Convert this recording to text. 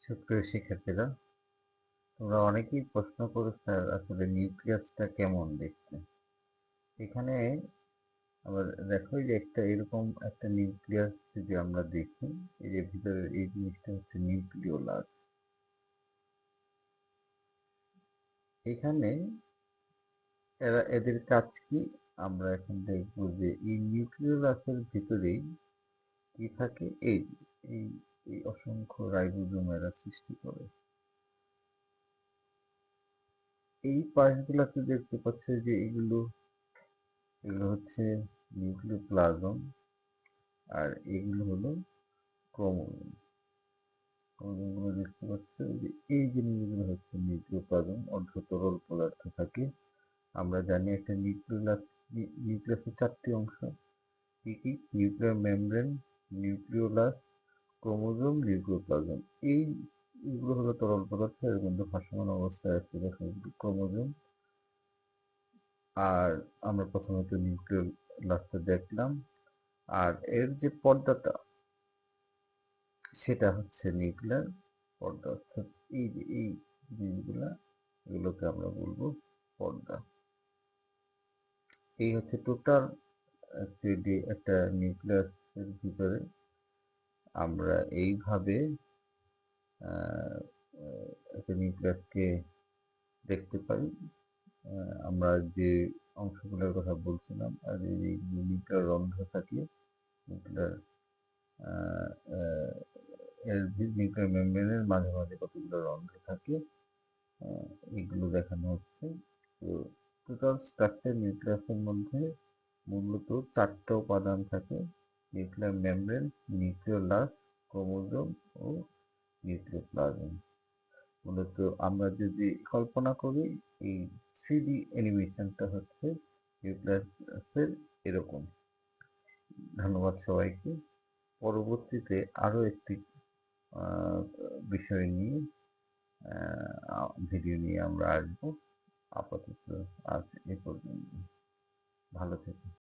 সুপ্রিয় শিক্ষার্থীরা, তোমরা অনেকেই প্রশ্ন করো স্যার আসলে নিউক্লিয়াসটা কেমন দেখতে। এখানে আবার দেখো যে একটা এরকম একটা নিউক্লিয়াস যদি আমরা দেখি, এই যে ভিতরে এই জিনিসটা হচ্ছে নিউক্লিওলাস। এখানে এদের কাজ কি আমরা এখন দেখবো যে এই নিউক্লিওলাসের ভিতরেই কি থাকে, এই এই এই অসংখ্য রাইবোজোম এরা সৃষ্টি করে। এই পার্টগুলোতে দেখতে পাচ্ছ যে এগুলো এগুলো হচ্ছে নিউক্লিওপ্লাজম, আর এগুলো হলো ক্রোমোজোম। ক্রোমোজোমগুলো দেখতে পাচ্ছ যে এই জিনিসগুলো হচ্ছে নিউক্লিওপ্লাজম, অর্ধ তরল পদার্থ থাকে। আমরা জানি একটা নিউক্লিয়াসের 4টি অংশ, কি কি? Nuclear membrane, nucleolus, chromosome, nucleoplasm. এইগুলো হলো তরল পদার্থ, এর মধ্যে ভাসমান অবস্থায় আছে দেখো ক্রোমোজোম। আর আমরা প্রথমত নিউক্লিওলাসটা দেখলাম, আর এর যে পর্দাটা সেটা হচ্ছে নিউক্লিয়ার পর্দা, অর্থাৎ এই যে এই জিনিসগুলা, এগুলোকে আমরা বলবো পর্দা। এই হচ্ছে টোটাল একটা নিউক্লিয়াসের ভিতরে আমরা এইভাবে একটা নিউক্লিয়াসকে দেখতে পাই। আমরা যে অংশগুলোর কথা বলছিলাম, আর এই নিউক্লিয়ার রন্ধ্র থাকে, নিউক্লিয়ার এর নিউক্লিয়ার মেমব্রেনের মাঝে মাঝে কতগুলো রন্ধ্র থাকে, এগুলো দেখানো হচ্ছে। তো টোটাল স্ট্রাকচার নিউক্লিয়াসের মধ্যে মূলত 4টা উপাদান থাকে: নিউক্লিয়ার মেমব্রেন, নিউক্লিওলাস, ক্রোমোজোম ও নিউক্লিওপ্লাজম। মূলত আমরা যদি কল্পনা করি, এই 3D অ্যানিমেশনটা হচ্ছে নিউক্লিয়াসের এরকম। ধন্যবাদ সবাইকে। পরবর্তীতে আরো একটি বিষয় নিয়ে ভিডিও নিয়ে আমরা আসবো। আপাতত আজ এ পর্যন্ত। ভালো থেকো।